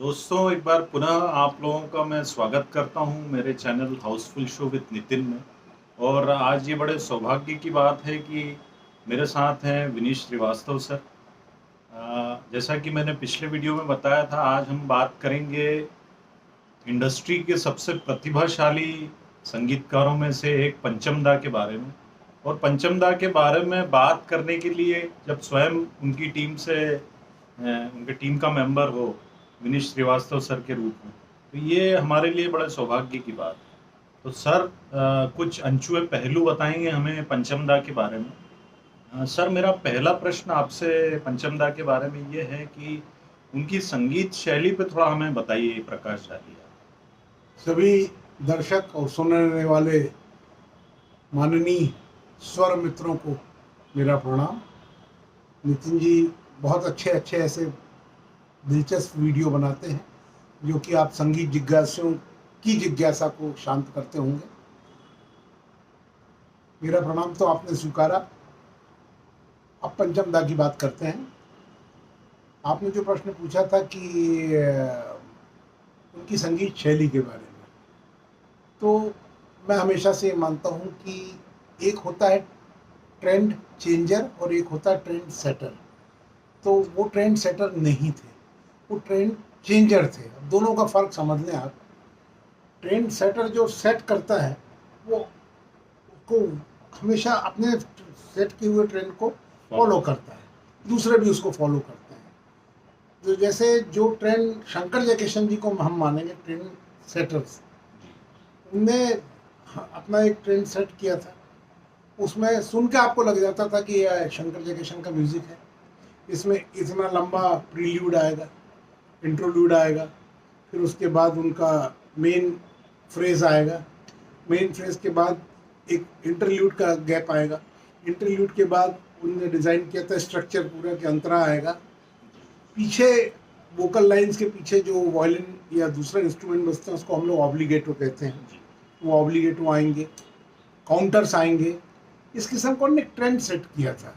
दोस्तों, एक बार पुनः आप लोगों का मैं स्वागत करता हूं मेरे channel Housefull show with Nitin में। और आज ये बड़े सौभाग्य की बात है कि मेरे साथ हैं विनीश श्रीवास्तव सर। जैसा कि मैंने पिछले वीडियो में बताया था, आज हम बात करेंगे इंडस्ट्री के सबसे प्रतिभाशाली संगीतकारों में से एक पंचम दा के बारे में। और पंचम दा के बारे में बात करने के लिए जब स्वयं उनकी टीम से उनके टीम का मेंबर हो विनीश श्रीवास्तव सर के रूप में, तो ये हमारे लिए बड़े सौभाग्य की बात है। तो सर, कुछ अनछुए पहलू बताएंगे हमें पंचम दा के बारे में। सर, मेरा पहला प्रश्न आपसे पंचम दा के बारे में ये है कि उनकी संगीत शैली पे थोड़ा हमें बताइए, प्रकाश डालिए आप। सभी दर्शक और सुनने वाले माननीय स्वर मित्रों को मेरा प्रणाम। नितिन जी बहुत अच्छे अच्छे ऐसे दिलचस्प वीडियो बनाते हैं जो कि आप संगीत जिज्ञासुओं की जिज्ञासा को शांत करते होंगे। मेरा प्रणाम तो आपने स्वीकारा। अब पंचम दा की बात करते हैं। आपने जो प्रश्न पूछा था कि उनकी संगीत शैली के बारे में, तो मैं हमेशा से मानता हूँ कि एक होता है ट्रेंड चेंजर और एक होता है ट्रेंड सेटर। तो वो ट्रेंड सेटर नहीं थे, वो ट्रेंड चेंजर थे। अब दोनों का फ़र्क समझ लें आप। ट्रेंड सेटर जो सेट करता है वो को हमेशा अपने सेट किए हुए ट्रेंड को फॉलो करता है, दूसरे भी उसको फॉलो करते हैं। तो जैसे जो ट्रेंड शंकर जयकिशन जी को हम मानेंगे ट्रेंड सेटर्स, उनने अपना एक ट्रेंड सेट किया था। उसमें सुन के आपको लग जाता था कि यह शंकर जयकिशन का म्यूज़िक है। इसमें इतना लंबा प्रील्यूड आएगा, इंट्रोल्यूड आएगा, फिर उसके बाद उनका मेन फ्रेज़ आएगा, मेन फ्रेज़ के बाद एक इंटरल्यूड का गैप आएगा, इंटरल्यूड के बाद उन्होंने डिज़ाइन किया था स्ट्रक्चर पूरा के अंतरा आएगा। पीछे वोकल लाइंस के पीछे जो वायलिन या दूसरा इंस्ट्रूमेंट बजते हैं उसको हम लोग ऑब्लिगेटो कहते हैं, वो ऑब्लिगेटो आएंगे, काउंटर्स आएंगे। इस किस्म को उन्होंने ट्रेंड सेट किया था।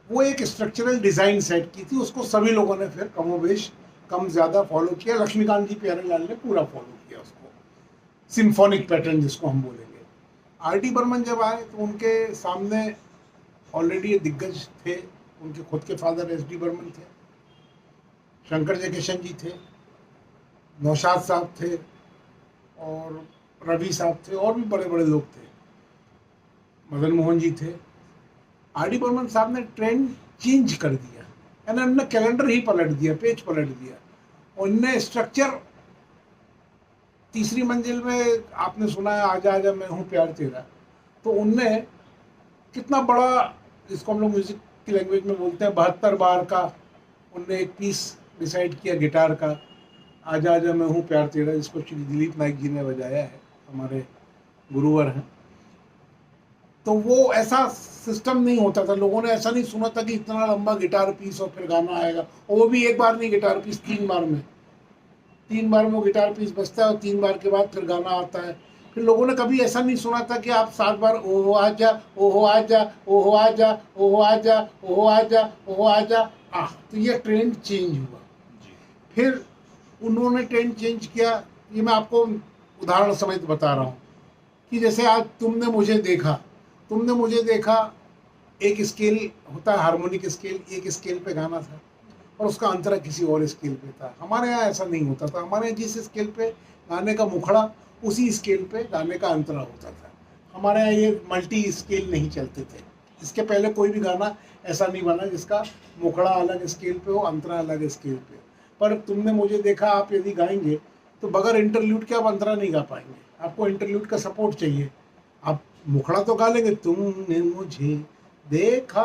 वो एक स्ट्रक्चरल डिज़ाइन सेट की थी, उसको सभी लोगों ने फिर कमोबेश कम ज़्यादा फॉलो किया। लक्ष्मीकांत जी प्यारेलाल ने पूरा फॉलो किया उसको, सिम्फोनिक पैटर्न जिसको हम बोलेंगे। आर.डी. बर्मन जब आए तो उनके सामने ऑलरेडी दिग्गज थे। उनके खुद के फादर एस.डी. बर्मन थे, शंकर जयकिशन जी थे, नौशाद साहब थे और रवि साहब थे, और भी बड़े बड़े लोग थे, मदन मोहन जी थे। आर.डी. बर्मन साहब ने ट्रेंड चेंज कर दिया, यानी उन्होंने कैलेंडर ही पलट दिया, पेज पलट दिया। उनने स्ट्रक्चर तीसरी मंजिल में आपने सुना है आजा आजा मैं हूँ प्यार तेरा, तो उनने कितना बड़ा, जिसको हम लोग म्यूज़िक की लैंग्वेज में बोलते हैं 72 बार का, उनने एक पीस डिसाइड किया गिटार का, आजा आजा मैं हूँ प्यार तेरा, जिसको श्री दिलीप नाइक जी ने बजाया है, हमारे गुरुवर हैं। तो वो ऐसा सिस्टम नहीं होता था, लोगों ने ऐसा नहीं सुना था कि इतना लंबा गिटार पीस और फिर गाना आएगा, और वो भी एक बार नहीं, गिटार पीस 3 बार में, 3 बार में वो गिटार पीस बजता है और 3 बार के बाद फिर गाना आता है। फिर लोगों ने कभी ऐसा नहीं सुना था कि आप 7 बार ओहो आजा ओहो आजा ओहो आजा ओहो आजा ओहो आजा ओहो आजा। तो ये ट्रेंड चेंज हुआ। फिर उन्होंने ट्रेंड चेंज किया। ये मैं आपको उदाहरण समेत बता रहा हूँ कि जैसे आज तुमने मुझे देखा, तुमने मुझे देखा एक स्केल होता है, हार्मोनिक स्केल, एक स्केल पे गाना था और उसका अंतरा किसी और स्केल पे था। हमारे यहाँ ऐसा नहीं होता था। हमारे यहाँ जिस स्केल पे गाने का मुखड़ा, उसी स्केल पे गाने का अंतरा होता था। हमारे यहाँ ये मल्टी स्केल नहीं चलते थे। इसके पहले कोई भी गाना ऐसा नहीं बना जिसका मुखड़ा अलग स्केल पे हो, अंतरा अलग स्केल पे हो। पर तुमने मुझे देखा आप यदि गाएंगे तो बगैर इंटरल्यूड के आप अंतरा नहीं गा पाएंगे, आपको इंटरल्यूड का सपोर्ट चाहिए। आप मुखड़ा तो गा लेंगे, तुमने मुझे देखा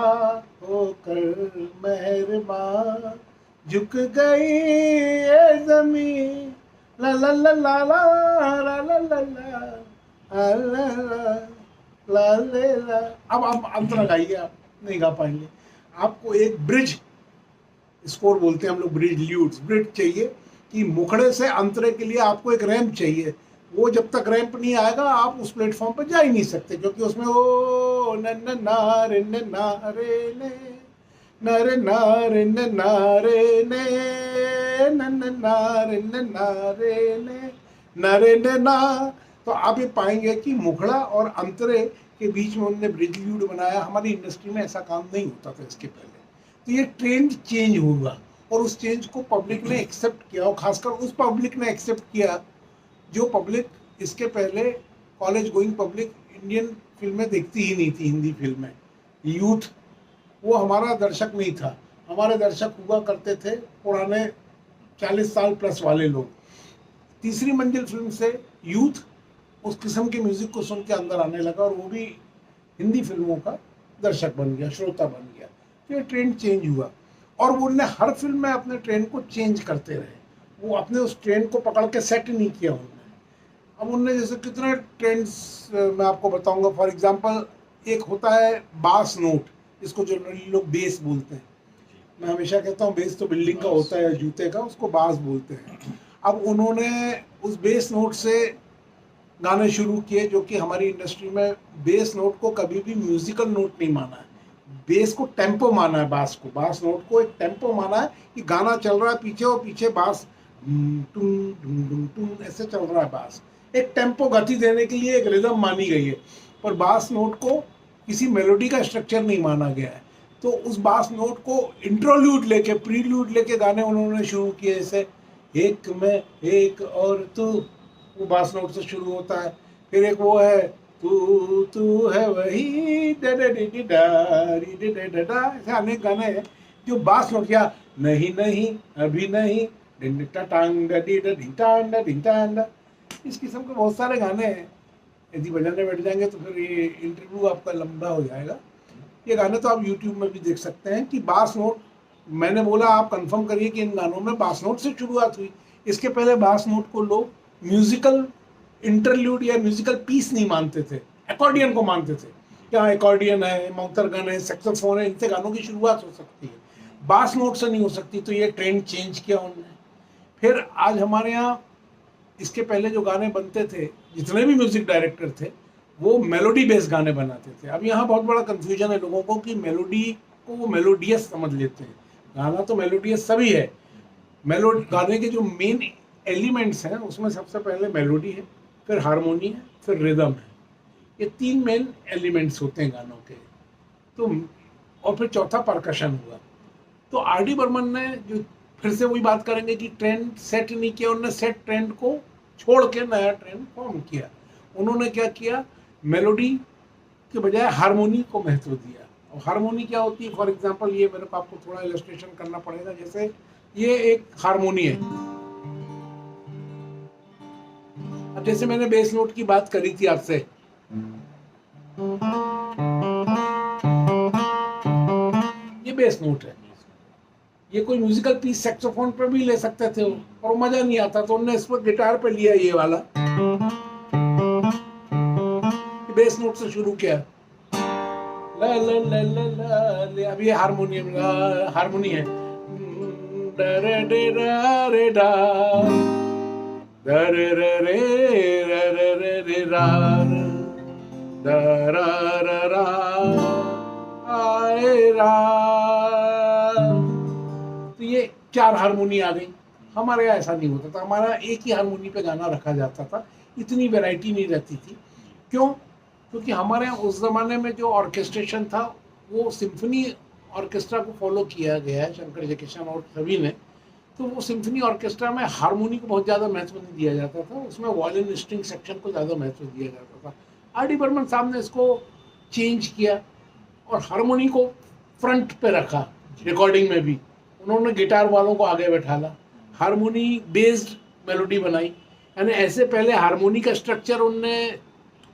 होकर मेहरबान झुक गई ये ज़मीन, ला ला ला ला ला ला ला ला ला ला ला। अब आप अंतरा गाइए, आप नहीं गा पाएंगे। आपको एक ब्रिज स्कोर बोलते हैं हम लोग, ब्रिज ल्यूड्स, ब्रिज चाहिए कि मुखड़े से अंतरे के लिए आपको एक रैंप चाहिए। वो जब तक रैंप नहीं आएगा आप उस प्लेटफॉर्म पर जा ही नहीं सकते, क्योंकि उसमें ओ न न ना रे न ना रे ने नरे नारे न नारे ने न नारे न नारे ने नरे ने ना। तो आप ये पाएंगे कि मुखड़ा और अंतरे के बीच में उन्होंने ब्रिजल्यूड बनाया। हमारी इंडस्ट्री में ऐसा काम नहीं होता था इसके पहले। तो ये ट्रेंड चेंज हुआ और उस चेंज को पब्लिक ने एक्सेप्ट किया, और खासकर उस पब्लिक ने एक्सेप्ट किया जो पब्लिक इसके पहले कॉलेज गोइंग पब्लिक इंडियन फिल्में देखती ही नहीं थी। हिंदी फिल्में, यूथ, वो हमारा दर्शक नहीं था। हमारे दर्शक हुआ करते थे पुराने 40 साल प्लस वाले लोग। तीसरी मंजिल फिल्म से यूथ उस किस्म की म्यूजिक को सुन के अंदर आने लगा और वो भी हिंदी फिल्मों का दर्शक बन गया, श्रोता बन गया। तो ये ट्रेंड चेंज हुआ और वो उन्होंने हर फिल्म में अपने ट्रेंड को चेंज करते रहे। वो अपने उस ट्रेंड को पकड़ के सेट नहीं किया उन्होंने। अब उनने जैसे कितने ट्रेंड्स मैं आपको बताऊंगा। फॉर एग्जांपल, एक होता है बास नोट, जिसको जनरली लोग बेस बोलते हैं। मैं हमेशा कहता हूँ बेस तो बिल्डिंग का होता है, जूते का, उसको बास बोलते हैं। अब उन्होंने उस बेस नोट से गाने शुरू किए, जो कि हमारी इंडस्ट्री में बेस नोट को कभी भी म्यूजिकल नोट नहीं माना है। बेस को टेम्पो माना है, बास नोट को एक टेम्पो माना है कि गाना चल रहा है पीछे और पीछे बास टून टून टून टून ऐसे चल रहा है। बास एक टेम्पो गति देने के लिए एक रिदम मानी गई है, पर बास नोट को किसी मेलोडी का स्ट्रक्चर नहीं माना गया है। तो उस बास नोट को इंट्रोल्यूड लेके, प्रील्यूड लेके गाने उन्होंने शुरू किए। जैसे एक मैं एक और तू, वो बास नोट से शुरू होता है। फिर एक वो है तू तू है वही डा डा डी डी डा री डी डा डा डा। ऐसे अनेक गाने हैं जो बास नोट, या नहीं नहीं अभी नहीं डिंग टा टांग डा डी डा डिंग टांग डा डिंग टांग डा, इस किस्म के बहुत सारे गाने हैं। यदि बजाने बैठ जाएंगे तो फिर ये इंटरव्यू आपका लंबा हो जाएगा। ये गाने तो आप यूट्यूब में भी देख सकते हैं कि बास नोट, मैंने बोला आप कंफर्म करिए कि इन गानों में बास नोट से शुरुआत हुई। इसके पहले बास नोट को लोग म्यूजिकल इंटरल्यूड या म्यूजिकल पीस नहीं मानते थे, अकॉर्डियन को मानते थे। यहाँ अकॉर्डियन है, माउंथरगन है, सैक्सोफोन है, इनसे गानों की शुरुआत हो सकती है, बास नोट से नहीं हो सकती। तो ये ट्रेंड चेंज किया उन्होंने। फिर आज हमारे यहाँ इसके पहले जो गाने बनते थे, जितने भी म्यूजिक डायरेक्टर थे, वो मेलोडी बेस्ड गाने बनाते थे। अब यहाँ बहुत बड़ा कंफ्यूजन है लोगों को कि मेलोडी को वो मेलोडियस समझ लेते हैं। गाना तो मेलोडियस सभी है। गाने के जो मेन एलिमेंट्स हैं उसमें सबसे पहले मेलोडी है, फिर हारमोनी है, फिर रिदम है। ये तीन मेन एलिमेंट्स होते हैं गानों के। तो और फिर चौथा परकशन हुआ। तो आर डी बर्मन ने, जो फिर से वही बात करेंगे कि ट्रेंड सेट नहीं किया, उन्होंने सेट ट्रेंड को छोड़ के नया ट्रेंड फॉर्म किया। उन्होंने क्या किया, मेलोडी के बजाय हारमोनी को महत्व दिया। और हारमोनी क्या होती है, फॉर एग्जांपल ये मेरे को आपको थोड़ा इलस्ट्रेशन करना पड़ेगा। जैसे ये एक हारमोनी है। अब जैसे मैंने बेस नोट की बात करी थी आपसे, ये बेस नोट है। ये कोई म्यूजिकल पीस सैक्सोफोन पर भी ले सकते थे और मजा नहीं आता, तो उन्होंने इस पर गिटार पे लिया ये वाला, बेस नोट से शुरू किया। ला ला ला ला ला ले। अब ये हारमोनियम हारमोनी है। रे रे रा रे रा रे रे रे रे रे रे रा रा रा रा आए रा। तो ये चार हारमोनी आ गई। हमारे यहाँ ऐसा नहीं होता था, हमारा एक ही हारमोनी पे गाना रखा जाता था, इतनी वैरायटी नहीं रहती थी। क्यों? क्योंकि हमारे यहाँ उस ज़माने में जो ऑर्केस्ट्रेशन था वो सिम्फनी ऑर्केस्ट्रा को फॉलो किया गया है, शंकर जयकिशन और सभी ने। तो वो सिम्फनी ऑर्केस्ट्रा में हारमोनी को बहुत ज़्यादा महत्व नहीं दिया जाता था, उसमें वायलिन स्ट्रिंग सेक्शन को ज़्यादा महत्व दिया जाता था। आर डी बर्मन साहब ने इसको चेंज किया और हारमोनी को फ्रंट पे रखा। रिकॉर्डिंग में भी उन्होंने गिटार वालों को आगे बैठाला, हारमोनी बेस्ड मेलोडी बनाई। यानी ऐसे पहले हारमोनी का स्ट्रक्चर उनने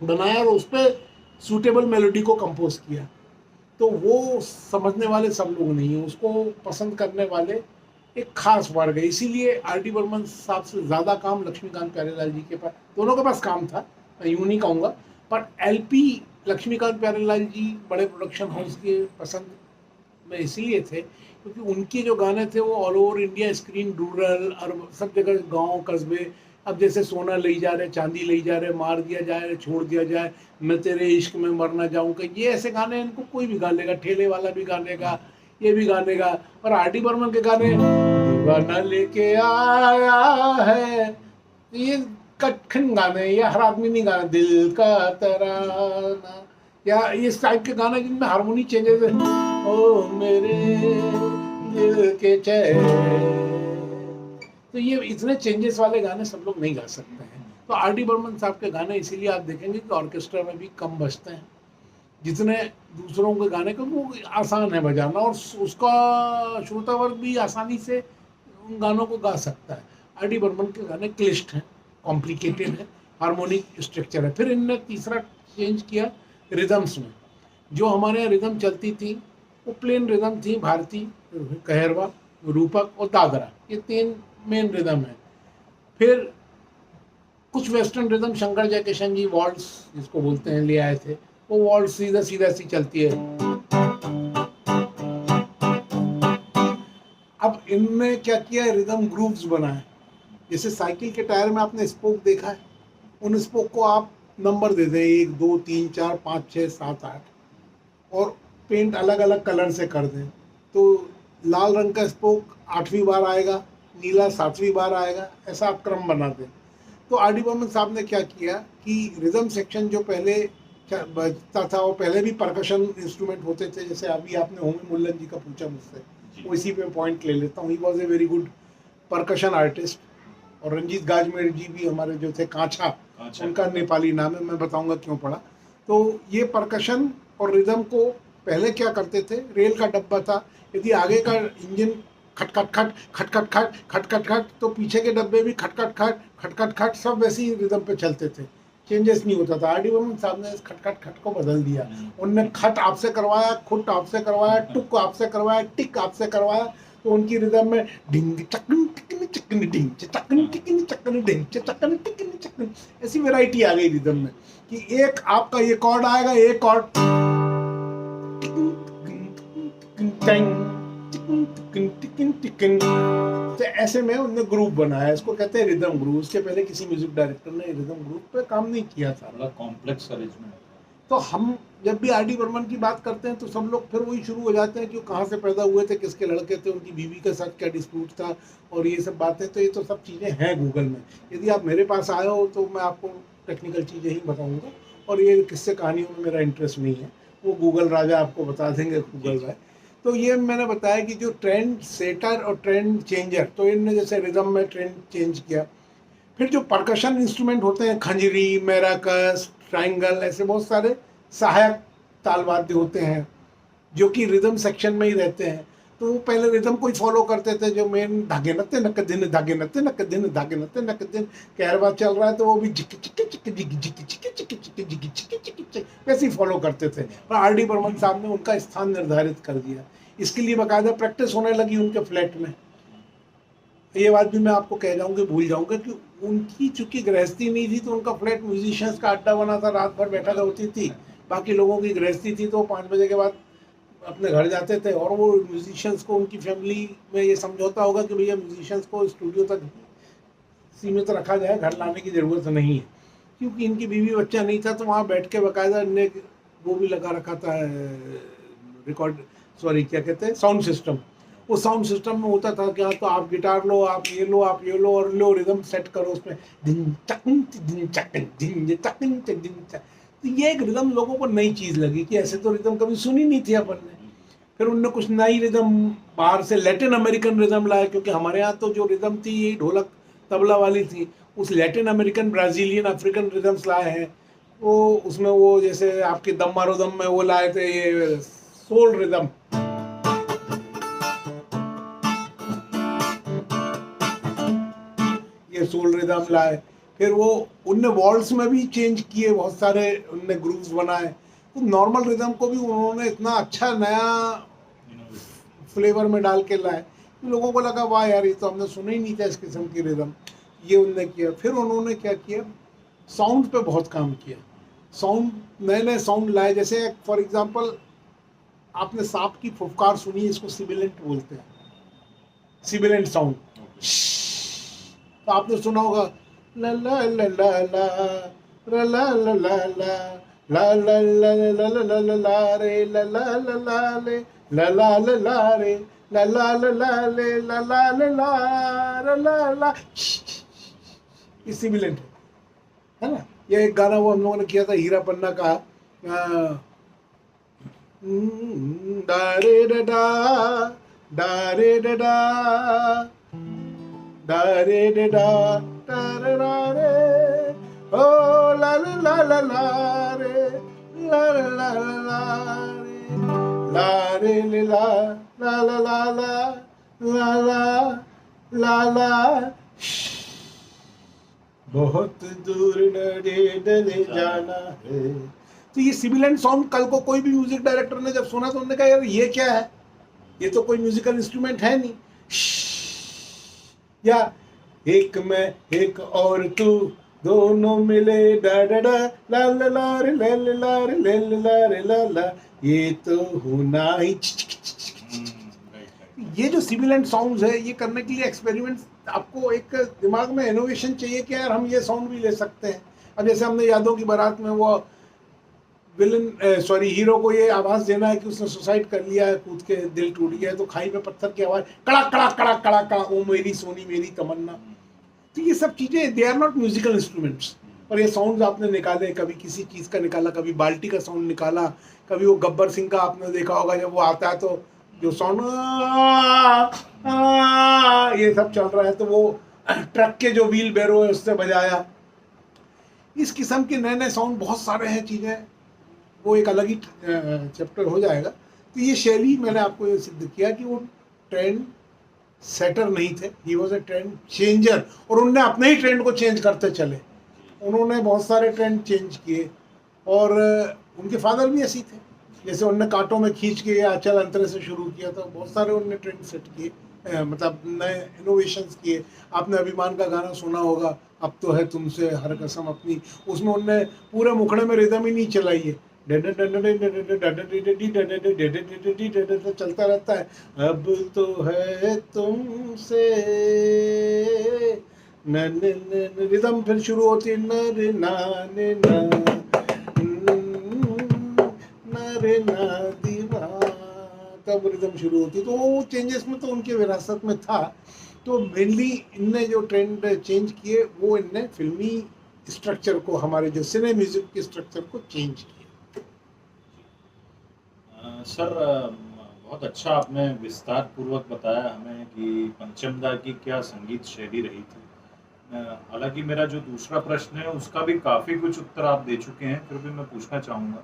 बनाया और उस पर सूटेबल मेलोडी को कंपोज किया। तो वो समझने वाले सब लोग नहीं हैं, उसको पसंद करने वाले एक खास वर्ग है। इसीलिए आर डी बर्मन साहब से ज़्यादा काम लक्ष्मीकांत प्यारेलाल जी के पास, दोनों के पास काम था, मैं यूँ नहीं कहूँगा, पर एलपी लक्ष्मीकांत प्यारेलाल जी बड़े प्रोडक्शन हाउस के पसंद में इसीलिए थे क्योंकि उनके जो गाने थे वो all over India screen, rural और सब जगह, गांव कस्बे। अब जैसे सोना ले जा रहे, चांदी ले जा रहे, मार दिया जाए, छोड़ दिया जाए, मैं तेरे इश्क में मरना जाऊँ, का ये ऐसे गाने इनको कोई भी गा लेगा, ठेले वाला भी गा लेगा, ये भी गाने गा। और आर डी बर्मन के गाने दीवाना लेके आया है, ये कठिन गाने, ये हर आदमी नहीं गाना। दिल का तराना, या इस टाइप के गाने जिनमें हारमोनी चेंजेस है, ओ मेरे दिल के चैन, तो ये इतने चेंजेस वाले गाने सब लोग नहीं गा सकते हैं। तो आर डी बर्मन साहब के गाने इसीलिए आप देखेंगे कि ऑर्केस्ट्रा में भी कम बजते हैं जितने दूसरों के गाने को। वो आसान है बजाना और उसका श्रोता वर्ग भी आसानी से उन गानों को गा सकता है। आर डी बर्मन के गाने क्लिष्ट हैं, कॉम्प्लिकेटेड है, हार्मोनिक स्ट्रक्चर है। फिर इनने तीसरा चेंज किया रिदम्स में। जो हमारे यहाँ रिदम चलती थी वो प्लेन रिदम थी, भारती, कहरवा, रूपक और दादरा, ये 3 मेन रिदम है। फिर कुछ वेस्टर्न रिदम शंकर जयकिशन जी वॉल्ट्स जिसको बोलते हैं ले आए थे। वो वॉल्ट्स सीधा सीधा सी चलती है। अब इनने क्या किया, रिदम ग्रूव्स बनाए। जैसे साइकिल के टायर में आपने स्पोक देखा है, उन स्पोक को आप नंबर दे दें, 1 2 3 4 5 6 7 8, और पेंट अलग अलग कलर से कर दें। तो लाल रंग का स्पोक 8वीं बार आएगा, नीला 7वीं बार आएगा, ऐसा आप क्रम बना दें। तो आर डी बर्मन साहब ने क्या किया कि रिदम सेक्शन जो पहले बजता था, वो पहले भी परकशन इंस्ट्रूमेंट होते थे। जैसे अभी आपने होमी मुल्लन जी का पूछा मुझसे, वो इसी पे पॉइंट ले लेता हूँ। He was a very good percussion artist. और रंजीत गाजमेर जी भी हमारे जो थे, कांछा उनका नेपाली नाम है, मैं बताऊंगा क्यों पड़ा। तो ये परकशन और रिदम को पहले क्या करते थे, रेल का डब्बा था, यदि आगे का इंजन खटखट खट खटखट खट खटखट खट, तो पीछे के डब्बे भी खटखट खट खटखट खट, सब वैसे ही रिदम पे चलते थे, चेंजेस नहीं होता था। आर डी बर्मन साहब ने इस खटखट खट को बदल दिया। उनने खट आपसे करवाया, खुट आपसे करवाया, टुक आपसे करवाया, टिक आपसे करवाया। तो उनकी रिदम में डिंग चकन टिकन चकन डिंग चकन टिकन चकन डिंग चकन टिकन चकन, ऐसी वैरायटी आ गई रिदम में कि एक आपका ये कॉर्ड आएगा, एक कॉर्ड तो ऐसे में उन्होंने ग्रुप बनाया, इसको कहते हैं रिदम ग्रुप। उसके पहले किसी म्यूजिक डायरेक्टर ने रिदम ग्रुप पे काम नहीं किया था। बड़ा कॉम्प्लेक्स अरेंजमेंट। तो हम जब भी आर डी बर्मन की बात करते हैं तो सब लोग फिर वही शुरू हो जाते हैं कि वो कहाँ से पैदा हुए थे, किसके लड़के थे, उनकी बीवी के साथ क्या डिस्प्यूट था, और ये सब बातें। तो ये तो सब चीज़ें हैं गूगल में। यदि आप मेरे पास आए हो तो मैं आपको टेक्निकल चीज़ें ही बताऊँगा, और ये किस्से कहानियों में मेरा इंटरेस्ट नहीं है, वो गूगल राजा आपको बता देंगे, गूगल राय। तो ये मैंने बताया कि जो ट्रेंड सेटर और ट्रेंड चेंजर, तो इनने जैसे रिदम में ट्रेंड चेंज किया। फिर जो परकशन इंस्ट्रूमेंट होते हैं, खंजरी, मैराकस, ट्रायंगल, ऐसे बहुत सारे सहायक ताल वाद्य होते हैं जो कि रिदम सेक्शन में ही रहते हैं। तो वो पहले रिदम को ही फॉलो करते थे, जो मेन धागे नत्ते नक दिन, धागे नत्ते नक दिन, धागे नत्ते नक दिन, कहरवा चल रहा है तो वो भी जिक चिक चिक जिक जिक चिक चिक चिक जिक चिक चिक चिक वैसे ही फॉलो करते थे। पर आर डी बर्मन साहब ने उनका स्थान निर्धारित कर दिया। इसके लिए बाकायदा प्रैक्टिस होने लगी उनके फ्लैट में। ये बात भी मैं आपको कह जाऊँगा, भूल जाऊँगा कि उनकी चूंकि गृहस्थी नहीं थी तो उनका फ्लैट म्यूजिशियंस का अड्डा बना था, रात भर बैठा होती थी। बाकी लोगों की गृहस्थी थी तो 5 बजे के बाद अपने घर जाते थे। और वो म्यूजिशियंस को, उनकी फैमिली में ये समझौता होगा कि भैया म्यूजिशियंस को स्टूडियो तक सीमित रखा जाए, घर लाने की ज़रूरत नहीं है। क्योंकि इनकी बीवी बच्चा नहीं था तो वहाँ बैठ के बाकायदा इनने वो भी लगा रखा था, रिकॉर्ड, सॉरी क्या कहते हैं, साउंड सिस्टम। वो साउंड सिस्टम में होता था क्या, तो आप गिटार लो, आप ये लो, आप ये लो, और लो रिदम सेट करो उसमें, दिन चकन दिन चकन दिन चकन दिन चक। तो ये एक रिदम लोगों को नई चीज़ लगी कि ऐसे तो रिदम कभी सुनी नहीं थी अपन ने। फिर उनने कुछ नई रिदम बाहर से लैटिन अमेरिकन रिदम लाया, क्योंकि हमारे यहाँ तो जो रिदम थी ये ढोलक तबला वाली थी। उस Latin American, Brazilian, African rhythms लाए हैं। वो उसमें वो जैसे आपके दम मारो दम में वो लाए थे ये सोल रिदम, ये सोल रिदम लाए। फिर वो उनने वॉल्स में भी चेंज किए, बहुत सारे उनने ग्रूव्स बनाए। तो नॉर्मल रिदम को भी उन्होंने इतना अच्छा नया फ्लेवर में डाल के लाए कि लोगों को लगा वाह यार, ये तो हमने सुना ही नहीं था इस किस्म की रिदम। ये उनने किया। फिर उन्होंने क्या किया, साउंड पे बहुत काम किया। साउंड, नए नए साउंड लाए। जैसे फॉर एग्जांपल आपने सांप की फुफकार सुनी, इसको सिबिलेंट बोलते हैं, सिबिलेंट साउंड। तो आपने सुना होगा ला ला ला ला ला ला ला ला ला ला ला ला ला ला ला ला ला ला रे ला ला ला ला ले ला ला ला ला रे, ला ला ला ला ले, ला ला ला ला ला ला, ये सिबिलेंट है ना। ये एक गाना वो हम लोगों ने किया था हीरा पन्ना का, डा रे डा डा रे डा डा रे डा डा रे रा रे, ओ ला ला ला ला ला रे, ला ला ला ला रे, ला रे ले ला ला ला ला ला ला ला ला, बहुत दूर डले जाना है। तो ये सिबिलेंट साउंड कल को कोई भी म्यूजिक डायरेक्टर ने जब सुना तो उन्होंने कहा यार ये क्या है, ये तो कोई म्यूजिकल इंस्ट्रूमेंट है नहीं। या एक मैं एक और तू दोनों मिले डा डा डा ला ला ला रे ला ला ला रे ला ला ला रे ला ला, ये तो होना ही। ये जो सिबिलेंट साउंड्स है ये करने के लिए एक्सपेरिमेंट, आपको एक दिमाग में इनोवेशन चाहिए कि यार हम ये साउंड भी ले सकते हैं। अब जैसे हमने यादों की बारात में वो विलन सॉरी हीरो को ये आवाज देना है कि उसने सुसाइड कर लिया है, कूद के दिल टूट गया है, तो खाई में पत्थर की आवाज कड़ाक कड़ाक कड़ाक कड़ाक कड़ाक, ओ मेरी सोनी मेरी तमन्ना। तो ये सब चीजें they are not musical instruments, और ये साउंड आपने निकाले, कभी किसी चीज का निकाला, कभी बाल्टी का साउंड निकाला, कभी वो गब्बर सिंह का आपने देखा होगा जब वो आता है तो जो साउंड ये सब चल रहा है, तो वो ट्रक के जो व्हील बैरो है उससे बजाया। इस किस्म के नए नए साउंड बहुत सारे हैं चीजें, वो एक अलग ही चैप्टर हो जाएगा। तो ये शैली मैंने आपको ये सिद्ध किया कि वो ट्रेंड सेटर नहीं थे, he was a trend changer, और उनने अपने ही ट्रेंड को चेंज करते चले। उन्होंने बहुत सारे ट्रेंड चेंज किए, और उनके फादर भी ऐसी थे, जैसे उनने कांटों में खींच के या अचल अंतरे से शुरू किया था, बहुत सारे उनने ट्रेंड सेट किए, मतलब नए इनोवेशंस किए। आपने अभिमान का गाना सुना होगा, अब तो है तुमसे हर कसम अपनी, उसमें उनने पूरे मुखड़े में रिदम ही नहीं चलाई है, चलता रहता है, अब तो है तुमसे रिदम, फिर शुरू होती है न ना दीवा, तब रिदम शुरू होती। तो वो चेंजेस में तो उनके विरासत में था। तो मेनली इनने जो ट्रेंड चेंज किए वो इनने फिल्मी स्ट्रक्चर को, हमारे जो सिने म्यूजिक के स्ट्रक्चर को चेंज किया। सर बहुत अच्छा आपने विस्तार पूर्वक बताया हमें कि पंचमदा की क्या संगीत शैली रही थी। हालांकि मेरा जो दूसरा प्रश्न है उसका भी काफ़ी कुछ उत्तर आप दे चुके हैं, फिर भी मैं पूछना चाहूँगा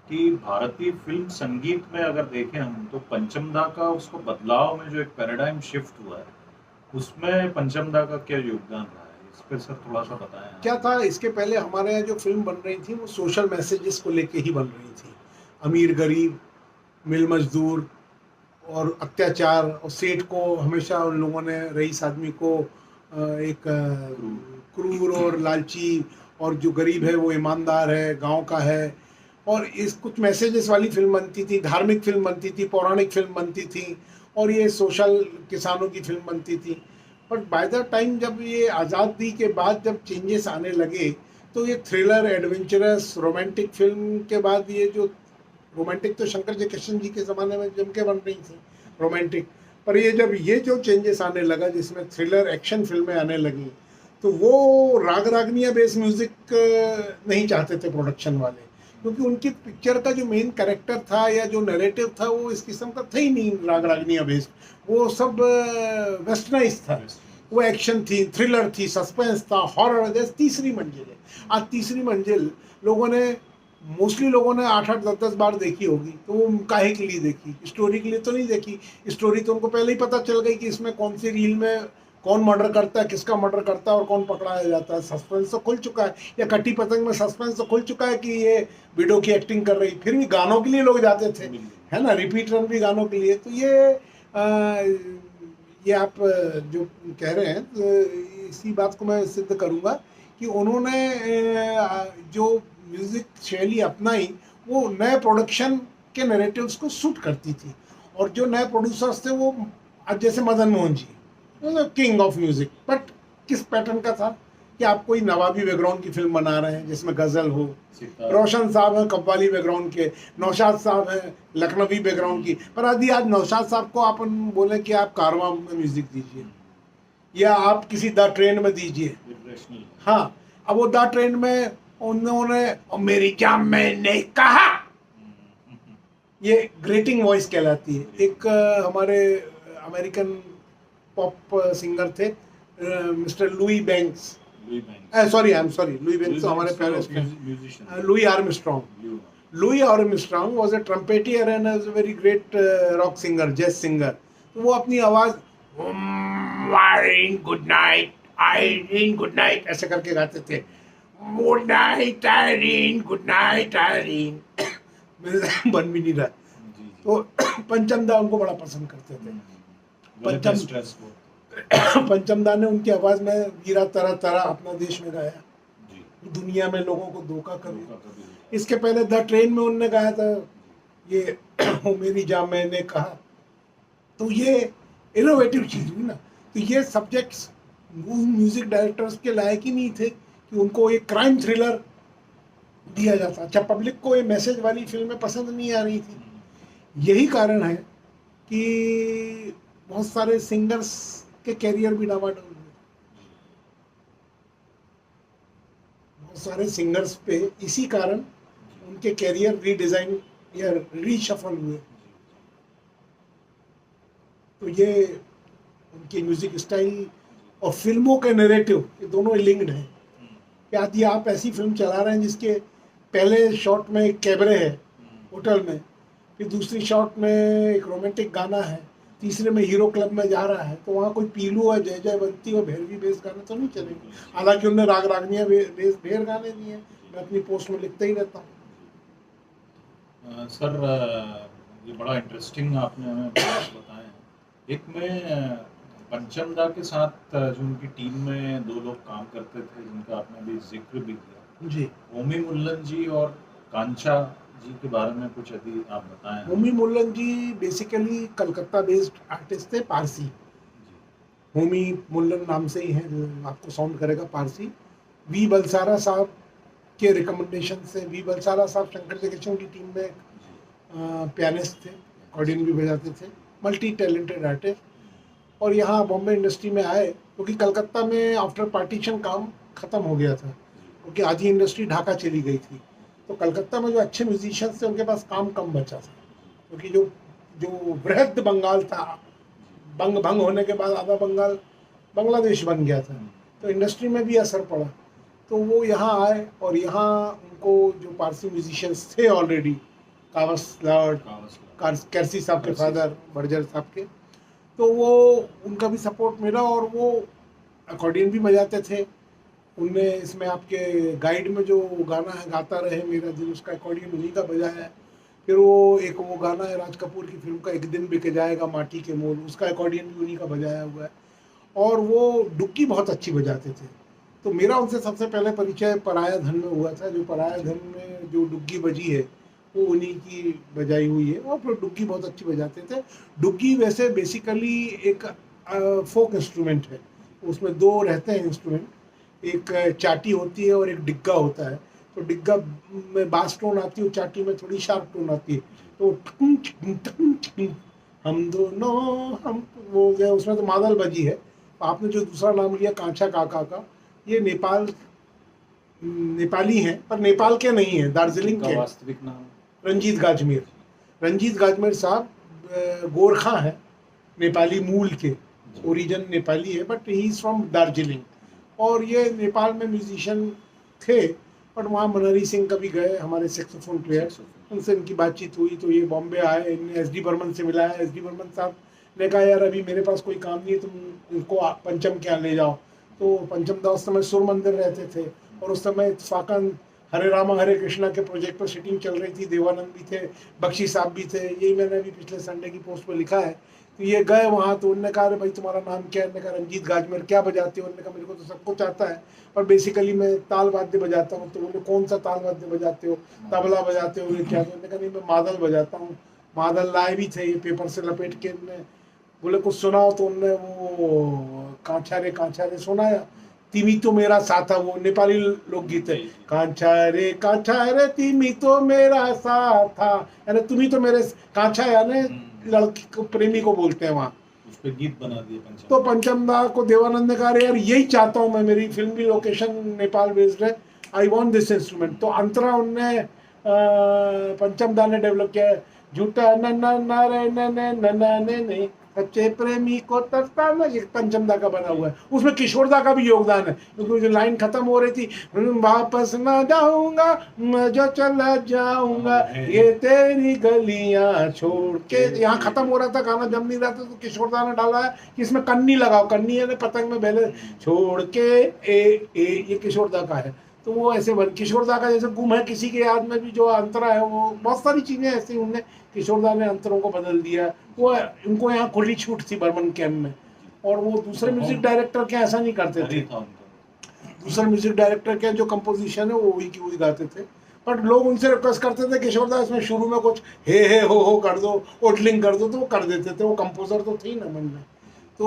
कि भारतीय फिल्म संगीत में अगर देखें हम तो पंचमदा का उसको बदलाव में जो एक पैराडाइम शिफ्ट हुआ है, उसमें पंचमदा का क्या योगदान रहा है, इस पर सर थोड़ा सा बताएं। क्या था, इसके पहले हमारे यहाँ जो फिल्म बन रही थी वो सोशल मैसेजेस को लेके ही बन रही थी, अमीर गरीब, मिल मजदूर और अत्याचार, और सेठ को हमेशा उन लोगों ने, रईस आदमी को एक क्रूर और लालची, और जो गरीब है वो ईमानदार है, गांव का है, और इस कुछ मैसेजेस वाली फिल्म बनती थी, धार्मिक फिल्म बनती थी, पौराणिक फिल्म बनती थी, और ये सोशल किसानों की फिल्म बनती थी। बट बाय द टाइम जब ये आज़ादी के बाद जब चेंजेस आने लगे, तो ये थ्रिलर, एडवेंचरस, रोमांटिक फिल्म के बाद ये जो रोमांटिक, तो शंकर जयकिशन जी के ज़माने में जम के बन रही थी रोमांटिक, पर ये जब ये जो चेंजेस आने लगा जिसमें थ्रिलर एक्शन फिल्में आने लगी, तो वो राग रागनिया बेस्ड म्यूज़िक नहीं चाहते थे प्रोडक्शन वाले, क्योंकि उनकी पिक्चर का जो मेन कैरेक्टर था या जो नैरेटिव था वो इस किस्म का था ही नहीं राग रागनिया बेस्ड, वो सब वेस्टर्नाइज था। वो एक्शन थी, थ्रिलर थी, सस्पेंस था, हॉरर। जैसे तीसरी मंजिल है, आज तीसरी मंजिल लोगों ने, मोस्टली लोगों ने 8-8, 10-10 बार देखी होगी, तो वो काहे के लिए देखी, स्टोरी के लिए तो नहीं देखी। स्टोरी तो उनको पहले ही पता चल गई कि इसमें कौन सी रील में कौन मर्डर करता है, किसका मर्डर करता है और कौन पकड़ाया जाता है। सस्पेंस तो खुल चुका है, या कटी पतंग में सस्पेंस तो खुल चुका है कि ये विडो की एक्टिंग कर रही, फिर भी गानों के लिए लोग जाते थे, है ना, रिपीट रन भी गानों के लिए। तो ये आप जो कह रहे हैं, तो इसी बात को मैं सिद्ध करूँगा कि उन्होंने जो म्यूज़िक शैली अपनाई वो नए प्रोडक्शन के नैरेटिव्स को सूट करती थी, और जो नए प्रोड्यूसर्स थे वो, अब जैसे Madan Mohan ji, king of music, but किस पैटर्न का था, कि आप कोई नवाबी बैकग्राउंड की फिल्म बना रहे हैं जिसमें गजल हो। सितार। रोशन साहब हैं कव्वाली बैकग्राउंड के, नौशाद साहब हैं लखनवी बैकग्राउंड की, पर यदि आज नौशाद साहब को आप बोले कि आप कारवां में म्यूजिक दीजिए या आप किसी द ट्रेन में दीजिए, विब्रेशनल। हाँ, अब वो द ट्रेन में उन्होंने और मेरी जान मैंने कहा, ये ग्रेटिंग वॉइस कहलाती है। एक हमारे अमेरिकन पॉप सिंगर थे mister Louiz Banks, Louiz Banks. Sorry I am sorry, Louiz Banks तो हमारे parents musician. Louis Armstrong. Louis Armstrong was a trumpeter and a very great rock singer, jazz singer. तो वो अपनी आवाज good night Irene good night ऐसे करके गाते थे, good night Irene good night Irene. मेरे से बन भी नहीं रहा। तो पंचम दा उनको बड़ा पसंद करते थे। पंचम दा ने उनकी आवाज में वीरा तरा तरा अपना देश में गाया, दुनिया में लोगों को धोखा कभी। इसके पहले द ट्रेन में उनने गाया था ये ओ मेरी जान मैंने कहा। तो ये इनोवेटिव चीज हुई ना। तो ये सब्जेक्ट्स म्यूजिक डायरेक्टर्स के लायक ही नहीं थे कि उनको एक क्राइम थ्रिलर दिया जाता। अच्छा, पब्लिक को ये मैसेज वाली फिल्में पसंद नहीं आ रही थी। यही कारण है कि बहुत सारे सिंगर्स के कैरियर भी डामाडोल हुए। बहुत सारे सिंगर्स पे इसी कारण उनके कैरियर रीडिजाइन या रीशफल हुए। तो ये उनकी म्यूजिक स्टाइल और फिल्मों के नैरेटिव ये दोनों लिंक्ड हैं। कि यदि आप ऐसी फिल्म चला रहे हैं जिसके पहले शॉट में एक कैबरे है होटल में, फिर दूसरी शॉट में एक रोमांटिक गाना है, तीसरे में हीरो क्लब में जा रहा है, तो वहाँ कोई पीलू और जय जयवंती और भैरवी बेस गाने तो नहीं चलेंगे। हालांकि उनने राग रागनियाँ ढेर गाने दिए, मैं अपनी पोस्ट में लिखता ही रहता हूँ। सर ये बड़ा इंटरेस्टिंग आपने हमें बताया है। एक में पंचम दा के साथ जो उनकी टीम में दो लोग काम करते थे जिनका आपने अभी जिक्र भी किया जी, होमी मुल्लन जी और कांचा जी के बारे में कुछ यदि आप बताएं। होमी मुल्लन जी बेसिकली कलकत्ता बेस्ड आर्टिस्ट थे, पारसी। होमी मुल्लन नाम से ही है, आपको साउंड करेगा पारसी। वी बलसारा साहब के रिकमेंडेशन से, वी बलसारा साहब शंकर जयकिशन की टीम में पियानिस्ट थे, अकॉर्डियन भी बजाते थे, मल्टी टैलेंटेड आर्टिस्ट। और यहाँ बॉम्बे इंडस्ट्री में आए क्योंकि कलकत्ता में आफ्टर पार्टीशन काम ख़त्म हो गया था, क्योंकि आधी इंडस्ट्री ढाका चली गई थी। तो कलकत्ता में जो अच्छे म्यूजिशियंस थे उनके पास काम कम बचा था, क्योंकि जो जो वृहद बंगाल था, भंग होने के बाद आधा बंगाल बांग्लादेश बन गया था, तो इंडस्ट्री में भी असर पड़ा। तो वो यहाँ आए और यहाँ उनको जो पारसी म्यूजिशियंस थे ऑलरेडी, कावस लॉर्ड, कैरसी साहब के फादर बर्जर साहब के, तो वो उनका भी सपोर्ट मिला और वो अकॉर्डियन भी बजाते थे। उनने इसमें आपके गाइड में जो गाना है गाता रहे मेरा दिल, उसका अकॉर्डियन उन्हीं का बजाया है। फिर वो गाना है राज कपूर की फिल्म का, एक दिन बिक जाएगा माटी के मोल, उसका अकॉर्डियन भी उन्हीं का बजाया हुआ है। और वो डुक्की बहुत अच्छी बजाते थे। तो मेरा उनसे सबसे पहले परिचय पराया धन में हुआ था। जो पराया धन में जो डुग्गी बजी है वो उन्हीं की बजाई हुई है, और फिर डुग्गी बहुत अच्छी बजाते थे। डुग्गी वैसे बेसिकली एक फोक इंस्ट्रूमेंट है, उसमें दो रहते हैं इंस्ट्रूमेंट, एक चाटी होती है और एक डिग्गा होता है। तो डिग्गा में बास टोन आती है, चाटी में थोड़ी शार्प टोन आती है। तो हम दोनों हम वो जो उसमें तो मादल बजी है। आपने जो दूसरा नाम लिया कांचा काका का, ये नेपाली हैं, पर नेपाल के नहीं है, दार्जिलिंग के। वास्तविक नाम रंजीत गाजमेर। रंजीत गाजमेर साहब गोरखा हैं, नेपाली मूल के, ओरिजिन नेपाली है, but he is from Darjeeling. और ये नेपाल में म्यूजिशियन थे, बट वहाँ मनहरी सिंह कभी गए, हमारे सेक्सोफोन प्लेयर, उनसे इनकी बातचीत हुई। तो ये बॉम्बे आए, इन्हें एस डी बर्मन से मिलाया। एस डी बर्मन साहब ने कहा यार अभी मेरे पास कोई काम नहीं है, तुम इनको पंचम के यहाँ ले जाओ। तो पंचम दा उस समय सुर मंदिर रहते थे, और उस समय इत्फाकन हरे रामा हरे कृष्णा के प्रोजेक्ट पर शूटिंग चल रही थी, देवानंद भी थे, बख्शी साहब भी थे। यही मैंने अभी पिछले संडे की पोस्ट पर लिखा है। तो ये गए वहाँ, तो उन्होंने कहा अरे भाई तुम्हारा नाम क्या है? उन्होंने कहा रंजीत गाजमेर। क्या बजाते हो? उन्होंने कहा मेरे को तो सब कुछ आता है, पर बेसिकली मैं ताल वाद्य बजाता हूँ। तो बोले कौन सा ताल वाद्य बजाते हो? तबला बजाते हो? क्या? तो उन्होंने कहा नहीं मैं मादल बजाता हूँ। मादल लाए भी थे, ये पेपर से लपेट के। उन्होंने बोले कुछ सुनाओ, तो उनने वो कांछा रे सुनाया। तिमी तो मेरा साथा, वो नेपाली लोकगीत है। कांछा रे तिमी तो मेरा साथा, यानी तुम्ही तो मेरे, कांछा यानी लड़की को, प्रेमी को बोलते हैं वहाँ। उस पे गीत बना दिए पंचम। तो पंचमदा को देवानंद ने कहा यार यही चाहता हूँ मैं, मेरी फिल्म की लोकेशन नेपाल बेस्ड है, आई वांट दिस इंस्ट्रूमेंट। तो अंतरा उनने पंचमदा ने डेवलप किया है। झूठा न न न रे न न न न न न सच्चे प्रेमी को तरसता न, ये पंचमदा का बना हुआ है। उसमें किशोरदा का भी योगदान है, क्योंकि जो लाइन खत्म हो रही थी, वापस ना जाऊंगा मैं जो चला जाऊंगा ये तेरी गलियां छोड़ के, यहाँ खत्म हो रहा था गाना, जम नहीं रहा था, तो किशोरदा ने डाला है कि इसमें कन्नी लगाओ, कन्नी है पतंग में बेले छोड़ के ए, ये किशोरदा का है। तो वो ऐसे किशोरदा का जैसे गुम है किसी के याद में भी जो अंतरा है, वो बहुत सारी चीजें ऐसी उनने, किशोरदा ने अंतरों को बदल दिया। वो उनको यहाँ खुली छूट थी बर्मन कैम्प में, और वो दूसरे म्यूजिक डायरेक्टर के ऐसा नहीं करते थे। दूसरे म्यूजिक डायरेक्टर के जो कंपोजिशन है वो वही की वही गाते थे, बट लोग उनसे रिक्वेस्ट करते थे किशोरदा इसमें शुरू में कुछ हे हो कर दो, ओटलिंग कर दो, तो वो कर देते थे। वो कंपोजर तो थे ही ना मन में। तो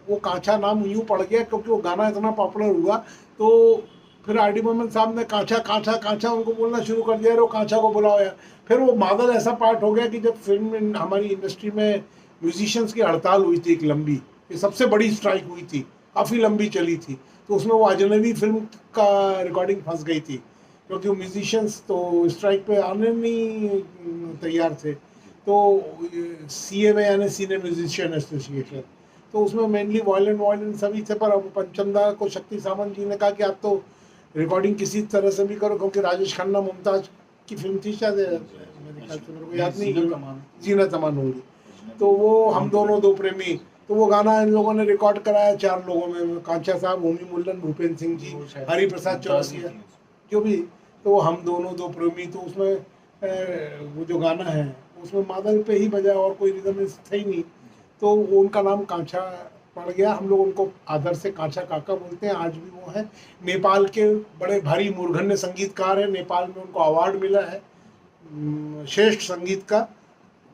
वो कांछा नाम यूँ पड़ गया क्योंकि वो गाना इतना पॉपुलर हुआ। तो फिर आर डी बर्मन साहब ने कांछा कांछा कांछा उनको बोलना शुरू कर दिया, वो कांछा को बुलाओ यार। फिर वो मादल ऐसा पार्ट हो गया कि जब फिल्म हमारी इंडस्ट्री में म्यूजिशियंस की हड़ताल हुई थी एक लंबी, ये सबसे बड़ी स्ट्राइक हुई थी, काफ़ी लंबी चली थी, तो उसमें वो अजनबी फिल्म का रिकॉर्डिंग फंस गई थी, क्योंकि वो म्यूजिशियंस तो स्ट्राइक पे आने नहीं तैयार थे। तो CMA यानी सीनियर म्यूजिशियन एसोसिएशन, तो उसमें मेनली वायलिन सभी थे। पर अब पंचमदा को शक्ति सामंत जी ने कहा कि आप तो रिकॉर्डिंग किसी तरह से भी करो, क्योंकि राजेश खन्ना मुमताज की फिल्म थी शायद, मेरे ख्याल से, मेरे को याद नहीं, जीनत अमान होगी। तो वो हम दोनों दो प्रेमी, तो वो गाना इन लोगों ने रिकॉर्ड कराया 4 लोगों में, कांचा साहब, भूमि मुल्लन, भूपेंद्र सिंह जी, हरि प्रसाद चौरसिया, जो भी। तो वो हम दोनों दो प्रेमी, तो उसमें वो जो गाना है उसमें मादल पे ही बजा, और कोई रिदम था ही नहीं। तो उनका नाम कांचा पड़ गया। हम लोग उनको आदर से कांचा काका बोलते हैं, आज भी वो हैं। नेपाल के बड़े भारी मूर्धन्य संगीतकार हैं, नेपाल में उनको अवार्ड मिला है श्रेष्ठ संगीत का,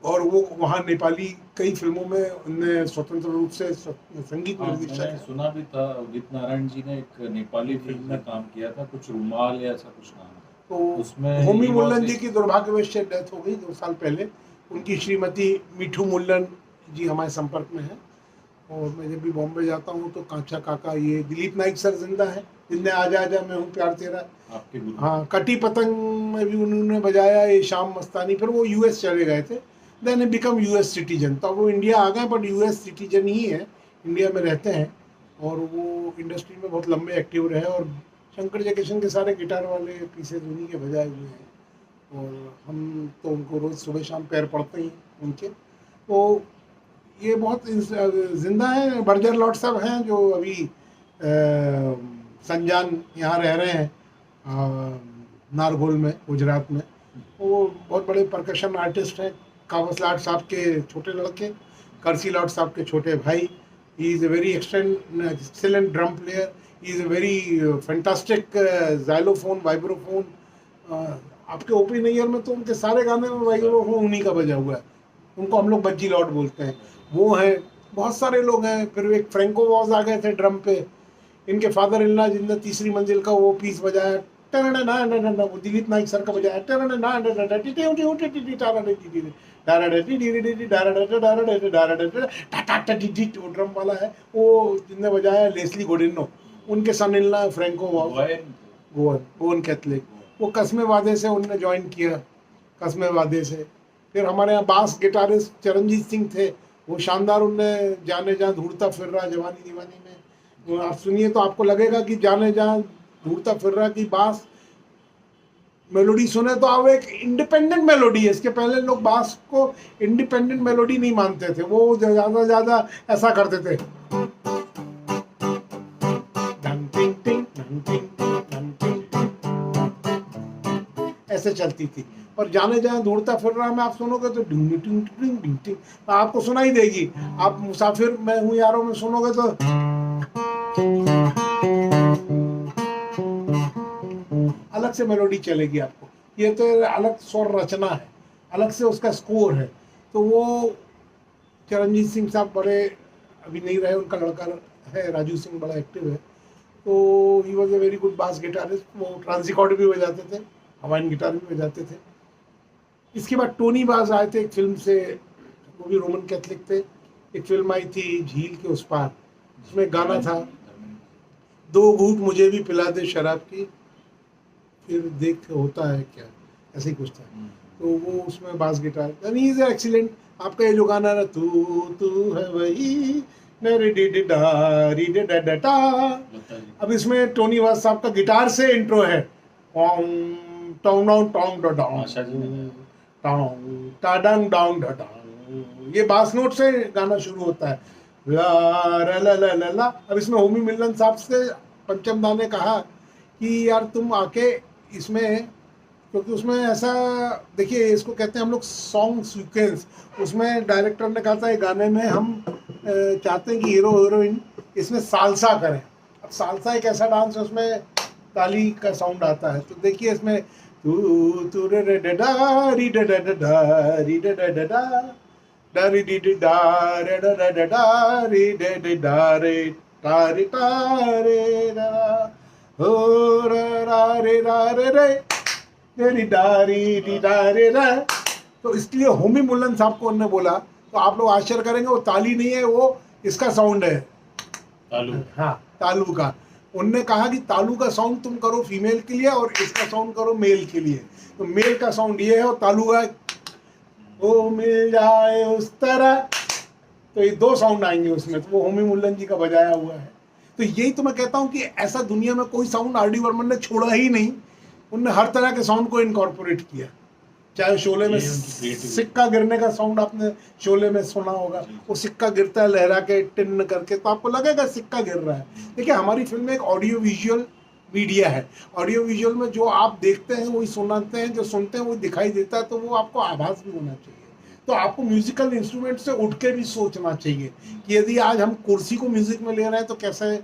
और वो वहाँ नेपाली कई फिल्मों में उनने स्वतंत्र रूप से संगीत निर्देशक है। सुना भी था उदित नारायण जी ने एक नेपाली फिल्म में काम किया था, कुछ रुमाल या ऐसा कुछ नाम, तो उसमें भूमि मुल्लन जी की दुर्भाग्यवश डेथ हो गई 2 साल पहले। उनकी श्रीमती मीठू मुल्लन जी हमारे संपर्क में है, और मैं जब भी बॉम्बे जाता हूँ तो कांचा काका, ये दिलीप नाइक सर जिंदा है, जिनने आजा आजा मैं हूँ प्यार तेरा, आपके हाँ, कटी पतंग में भी उन्होंने बजाया, ये शाम मस्तानी। फिर वो US चले गए थे, देन बिकम US सिटीजन। तो वो इंडिया आ गए, बट US सिटीजन ही है, इंडिया में रहते हैं, और वो इंडस्ट्री में बहुत लंबे एक्टिव रहे, और शंकर जयकिशन के सारे गिटार वाले पीसेज उन्हीं के बजाए हुए हैं, और हम तो उनको रोज़ सुबह शाम पैर पड़ते ही उनके। तो ये बहुत जिंदा है। बर्जर लॉट साहब हैं जो अभी संजान यहाँ रह रहे हैं, नारगोल में, गुजरात में। वो बहुत बड़े परकशन आर्टिस्ट हैं। कावस लाट साहब के छोटे लड़के, करसी लाट साहब के छोटे भाई। He is a very excellent drum player, he is a very fantastic xylophone, vibraphone. आपके ओपी नैयर में तो उनके सारे गाने में वाइब्रोफोन उन्हीं का बजा हुआ है, उनको हम लोग बज्जी लॉट बोलते हैं। वो हैं, बहुत सारे लोग हैं। फिर एक फ्रैंको वॉज आ गए थे ड्रम पे, इनके फादर इन लॉ जिनने तीसरी मंजिल का वो पीस बजाया, वो दिलीप नाइक सर का बजाया, वो ड्रम वाला है, वो जिनने बजाया लेस्ली गोडिनो, उनके son in law Franco was, Goan Catholic. वो कस्मे वादे से उन्होंने ज्वाइन किया, कस्मे वादे से। फिर हमारे यहाँ बास गिटारिस्ट चरणजीत सिंह थे, वो शानदार, उनने जाने जहाँ ढूंढता फिर रहा जवानी दीवानी में, आप सुनिए तो आपको लगेगा कि जाने जहाँ ढूंढता फिर रहा की बास मेलोडी सुने तो आप एक इंडिपेंडेंट मेलोडी है। इसके पहले लोग बास को इंडिपेंडेंट मेलोडी नहीं मानते थे, वो ज़्यादा ऐसा करते थे, ऐसे चलती थी। और जाने जाए ढूंढता फिर रहा में आप सुनोगे तो डिंग डिंग डिंग डिंग डिंग आपको सुनाई देगी। आप मुसाफिर मैं हूँ यारों में सुनोगे तो अलग से मेलोडी चलेगी आपको। ये तो अलग स्वर रचना है, अलग से उसका स्कोर है। तो वो चरणजीत सिंह साहब बड़े अभी नहीं रहे, उनका लड़का है राजू सिंह, बड़ा एक्टिव है। तो he was a very good बास गिटारिस्ट, वो ट्रांसिकॉर्ड भी बजाते थे, हवाइन गिटार भी बजाते थे। इसके बाद टोनी बाज आए थे एक फिल्म से, वो भी रोमन कैथलिक थे। एक फिल्म आई थी झील के उस पार, उसमें गाना था, दो घूंट मुझे भी पिला दे शराब की, फिर देख होता है क्या, ऐसे ही कुछ था। तो वो उसमें बास गिटार, यानी इज एक्सीलेंट। आपका ये जो गाना ना, तू तू है वही अब इसमें टोनी वाज साहब का गिटार से इंट्रो है, Tong Dong Tong Dong Tong टाडंग Dong Dong, ये बास नोट से गाना शुरू होता है, ला ला ला ला ला ला। अब इसमें होमी मिलन साहब से पंचम दा ने कहा कि यार तुम आके इसमें, क्योंकि उसमें ऐसा, देखिए इसको कहते हैं हम लोग सॉन्ग सीक्वेंस, उसमें डायरेक्टर ने कहा था ये गाने में हम चाहते हैं कि हीरो हीरोइन इसमें सालसा करें। अब सालसा एक ऐसा डांस है उसमें ताली का साउंड आता है, तो देखिए इसमें तू तू रे रे डा री डा डा डा री डा डा डा डा री डी डी डा रे डा डा डा डा री डे डे डा रे टा रे रा हो रा रे रे रे रे। तो इसलिए होमी मुल्लन साहब को उन्होंने बोला, तो आप लोग आश्चर्य करेंगे वो ताली नहीं है, वो इसका साउंड है, तालू। हाँ, तालू का। उनने कहा कि तालू का साउंड तुम करो फीमेल के लिए और इसका साउंड करो मेल के लिए। तो मेल का साउंड ये है और तालू का ओ मिल जाए उस तरह, तो ये दो साउंड आएंगे उसमें, तो वो होमी मुल्लन जी का बजाया हुआ है। तो यही तो मैं कहता हूँ कि ऐसा दुनिया में कोई साउंड आर डी बर्मन ने छोड़ा ही नहीं, उनने हर तरह के साउंड को इनकॉर्पोरेट किया। चाहे शोले में सिक्का गिरने का साउंड आपने शोले में सुना होगा, वो सिक्का गिरता है लहरा के टिन करके, तो आपको लगेगा सिक्का गिर रहा है। देखिए हमारी फिल्म में एक ऑडियो विजुअल मीडिया है, ऑडियो विजुअल में जो आप देखते हैं वही सुनाते हैं, जो सुनते हैं वही दिखाई देता है, तो वो आपको आभास भी होना चाहिए। तो आपको म्यूजिकल इंस्ट्रूमेंट से उठ के भी सोचना चाहिए कि यदि आज हम कुर्सी को म्यूजिक में ले रहे हैं तो कैसे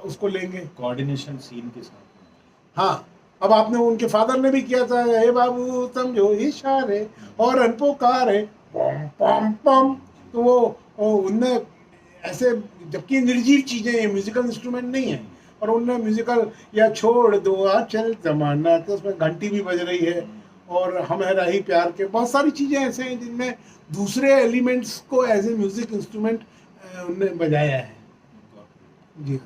उसको लेंगे, कोऑर्डिनेशन सीन के साथ। हाँ, अब आपने उनके फादर ने भी किया था, हे बाबू समझो इशारे और अनपुकारे पम पम पम, तो वो उनने ऐसे, जबकि निर्जीव चीजें हैं, म्यूजिकल इंस्ट्रूमेंट नहीं है, और उनने म्यूजिकल, या छोड़ दो आचल जमाना, तो उसमें घंटी भी बज रही है, और हम है रही प्यार के, बहुत सारी चीजें ऐसे हैं जिनमें दूसरे एलिमेंट्स को एज ए म्यूजिक इंस्ट्रूमेंट उनने बजाया है। जी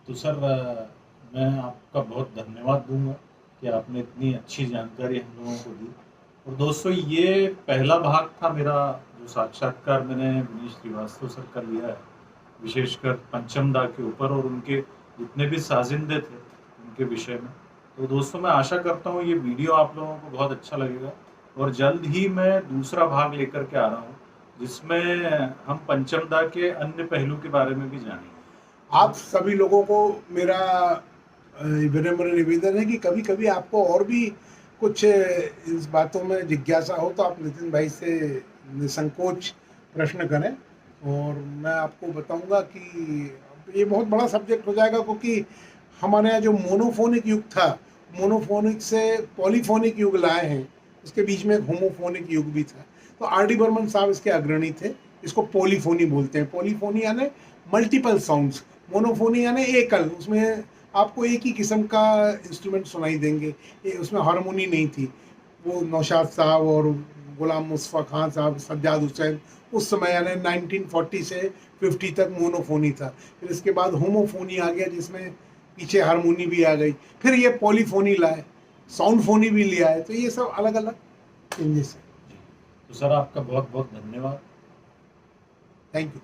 तो सर मैं आपका बहुत धन्यवाद दूंगा कि आपने इतनी अच्छी जानकारी हम लोगों को दी। और दोस्तों ये पहला भाग था मेरा, जो साक्षात्कार मैंने विनीश श्रीवास्तव सर का लिया है, विशेषकर पंचम दा के ऊपर और उनके जितने भी साजिंदे थे उनके विषय में। तो दोस्तों मैं आशा करता हूँ ये वीडियो आप लोगों को बहुत अच्छा लगेगा, और जल्द ही मैं दूसरा भाग लेकर के आ रहा हूँ जिसमें हम पंचम दा के अन्य पहलू के बारे में भी जानेंगे। आप सभी लोगों को मेरा विनम्र निवेदन है कि कभी कभी आपको और भी कुछ इस बातों में जिज्ञासा हो तो आप नितिन भाई से निसंकोच प्रश्न करें, और मैं आपको बताऊंगा कि ये बहुत बड़ा सब्जेक्ट हो जाएगा, क्योंकि हमारे यहाँ जो मोनोफोनिक युग था, मोनोफोनिक से पॉलीफोनिक युग लाए हैं, उसके बीच में एक होमोफोनिक युग भी था। तो आर डी बर्मन साहब इसके अग्रणी थे, इसको पॉलीफोनी बोलते हैं। पॉलीफोनी यानी मल्टीपल साउंड्स, मोनोफोनी यानी एकल, उसमें आपको एक ही किस्म का इंस्ट्रूमेंट सुनाई देंगे, उसमें हारमोनी नहीं थी। वो नौशाद साहब और गुलाम मुस्तफ़ा खान साहब, सज्जाद हुसैन, उस समय यानी 1940 से 50 तक मोनोफोनी था। फिर इसके बाद होमोफोनी आ गया जिसमें पीछे हारमोनी भी आ गई, फिर ये पॉलीफोनी लाए, साउंड फोनी भी लिया है, तो ये सब अलग अलग चेंजेस है। तो सर आपका बहुत बहुत धन्यवाद। Thank you.